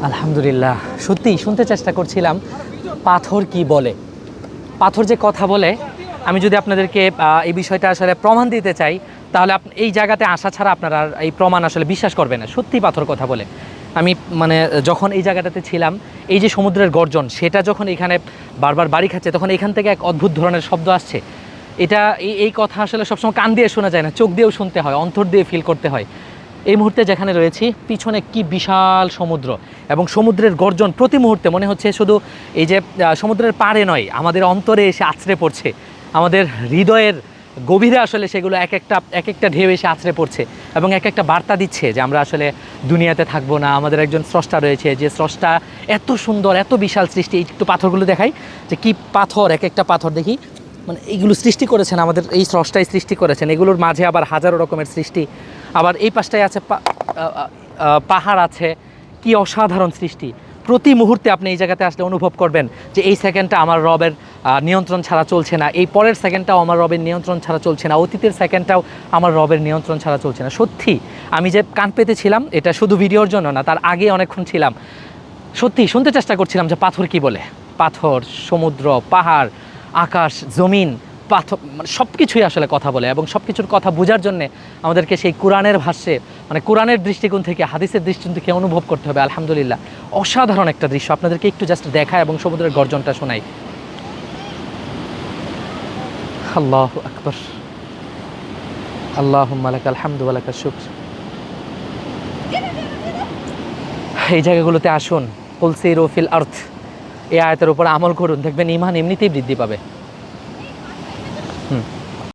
আলহামদুলিল্লাহ, সত্যিই শুনতে চেষ্টা করছিলাম পাথর কি বলে, পাথর যে কথা বলে। আমি যদি আপনাদেরকে এই বিষয়টা আসলে প্রমাণ দিতে চাই, তাহলে এই জায়গাতে আসা ছাড়া আপনারা আর এই প্রমাণ আসলে বিশ্বাস করবেন না। সত্যি পাথর কথা বলে। আমি মানে যখন এই জায়গাটাতে ছিলাম, এই যে সমুদ্রের গর্জন, সেটা যখন এখানে বারবার বাড়ি খাচ্ছে, তখন এখান থেকে এক অদ্ভুত ধরনের শব্দ আসছে। এটা এই কথা আসলে সবসময় কান দিয়ে শোনা যায় না, চোখ দিয়েও শুনতে হয়, অন্তর দিয়ে ফিল করতে হয়। এই মুহূর্তে যেখানে রয়েছি, পিছনে কি বিশাল সমুদ্র, এবং সমুদ্রের গর্জন প্রতি মুহূর্তে মনে হচ্ছে শুধু এই যে সমুদ্রের পাড়ে নয়, আমাদের অন্তরে এসে আছড়ে পড়ছে, আমাদের হৃদয়ের গভীরে আসলে সেগুলো এক একটা ঢেউ এসে আছড়ে পড়ছে, এবং এক একটা বার্তা দিচ্ছে যে আমরা আসলে দুনিয়াতে থাকবো না, আমাদের একজন স্রষ্টা রয়েছে, যে স্রষ্টা এত সুন্দর, এত বিশাল সৃষ্টি। একটু পাথরগুলো দেখাই যে কি পাথর, এক একটা পাথর দেখি, মানে এইগুলো সৃষ্টি করেছেন আমাদের এই স্রষ্টাই সৃষ্টি করেছেন। এগুলোর মাঝে আবার হাজারো রকমের সৃষ্টি, আবার এই পাশটায় আছে পাহাড় আছে। কি অসাধারণ সৃষ্টি! প্রতি মুহূর্তে আপনি এই জায়গাতে আসলে অনুভব করবেন যে এই সেকেন্ডটা আমার রবের নিয়ন্ত্রণ ছাড়া চলছে না, এই পরের সেকেন্ডটাও আমার রবের নিয়ন্ত্রণ ছাড়া চলছে না, অতীতের সেকেন্ডটাও আমার রবের নিয়ন্ত্রণ ছাড়া চলছে না। সত্যি আমি যে কান পেতে ছিলাম, এটা শুধু ভিডিওর জন্য না, তার আগে অনেকক্ষণ ছিলাম, সত্যি শুনতে চেষ্টা করছিলাম যে পাথর কি বলে। পাথর, সমুদ্র, পাহাড়, আকাশ, জমিন, পাথর, মানে সব কিছুই আসলে কথা বলে, এবং সব কিছুর কথা বোঝার জন্যে আমাদেরকে সেই কোরআনের ভাষ্যে, মানে কোরআনের দৃষ্টিকোণ থেকে, হাদিসের দৃষ্টিকোণ থেকে অনুভব করতে হবে। আলহামদুলিল্লাহ, অসাধারণ একটা দৃশ্য। আপনাদেরকে একটু জাস্ট দেখায় এবং সমুদ্রের গর্জনটা শোনাই। আল্লাহু আকবার, আল্লাহুম্মা লাকাল হামদু ওয়া লাকাশ শুকর। এই জায়গাগুলোতে আসুন, কুল সিরু ফিল আরদ, এই আয়াতের উপর আমল করুন, দেখবেন ঈমান এমনিতেই বৃদ্ধি পাবে।